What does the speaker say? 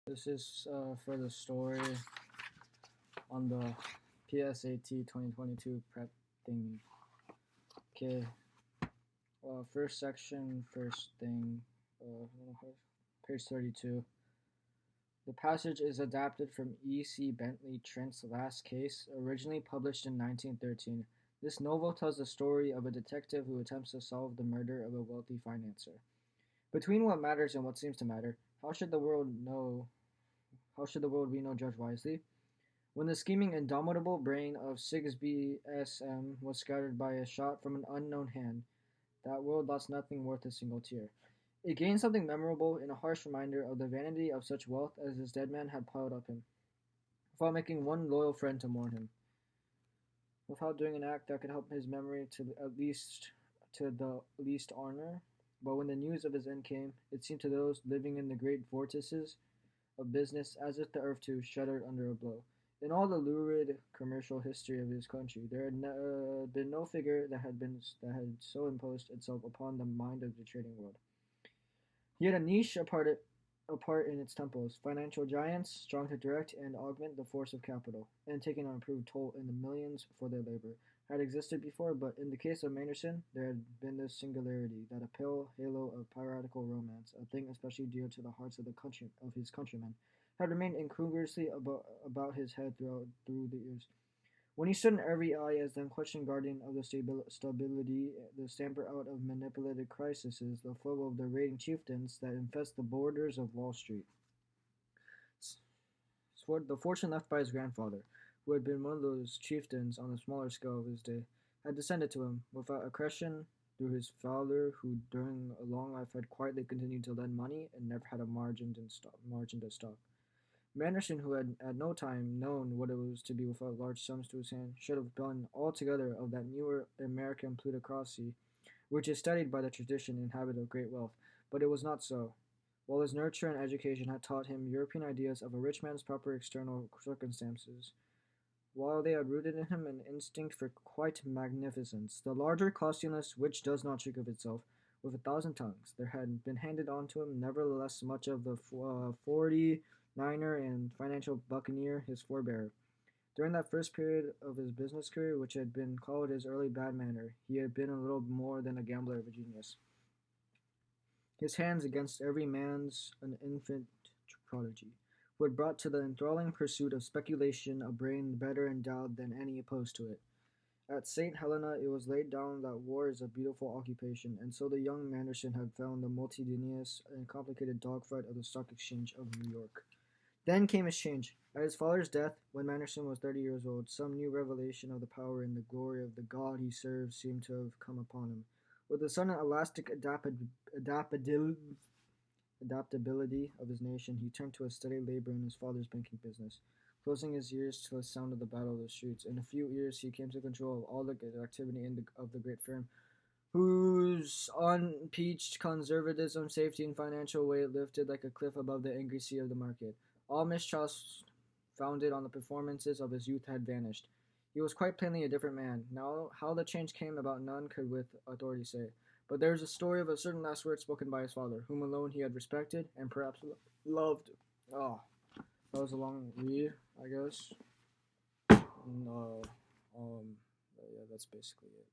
This is for the story on the PSAT 2022 prep thingy. Okay. First section, first thing, page 32. The passage is adapted from E.C. Bentley Trent's Last Case, originally published in 1913. This novel tells the story of a detective who attempts to solve the murder of a wealthy financier. Between what matters and what seems to matter, how should the world we know judge wisely? When the scheming, indomitable brain of Sigsbee S.M. was scattered by a shot from an unknown hand, that world lost nothing worth a single tear. It gained something memorable in a harsh reminder of the vanity of such wealth as his dead man had piled up him, without making one loyal friend to mourn him, without doing an act that could help his memory to the least honor. But when the news of his end came, it seemed to those living in the great vortices of business as if the earth too shuddered under a blow. In all the lurid commercial history of his country, there had been no figure that had so imposed itself upon the mind of the trading world. He had a niche apart in its temples, financial giants, strong to direct and augment the force of capital, and taking an approved toll in the millions for their labor, had existed before, but in the case of Manderson, there had been this singularity, that a pale halo of piratical romance, a thing especially dear to the hearts of his countrymen, had remained incongruously about his head through the years. When he stood in every eye as the unquestioned guardian of the stability, the stamper out of manipulated crises, the foe of the raiding chieftains that infest the borders of Wall Street. The fortune left by his grandfather, who had been one of those chieftains on the smaller scale of his day, had descended to him without accretion through his father, who during a long life had quietly continued to lend money and never had a margin to stock. Manderson, who had at no time known what it was to be without large sums to his hand, should have been altogether of that newer American plutocracy which is studied by the tradition and habit of great wealth, but it was not so. While his nurture and education had taught him European ideas of a rich man's proper external circumstances, while they had rooted in him an instinct for quiet magnificence, the larger costliness which does not shriek of itself, with 1,000 tongues, there had been handed on to him nevertheless much of the 49er and financial buccaneer, his forebearer. During that first period of his business career, which had been called his early bad manner, he had been a little more than a gambler of genius. His hands against every man's an infant prodigy, who had brought to the enthralling pursuit of speculation a brain better endowed than any opposed to it. At St. Helena it was laid down that war is a beautiful occupation, and so the young Manderson had found the multitudinous and complicated dogfight of the Stock Exchange of New York. Then came his change. At his father's death, when Manderson was 30 years old, some new revelation of the power and the glory of the God he served seemed to have come upon him. With the sudden elastic adaptability of his nation, he turned to a steady labor in his father's banking business, closing his ears to the sound of the battle of the streets. In a few years, he came to control of all the activity of the great firm, whose unimpeached conservatism, safety, and financial weight lifted like a cliff above the angry sea of the market. All mistrust founded on the performances of his youth had vanished. He was quite plainly a different man. Now, how the change came about none could with authority say. But there is a story of a certain last word spoken by his father, whom alone he had respected and perhaps loved. Oh, that was a long read, I guess. Yeah, that's basically it.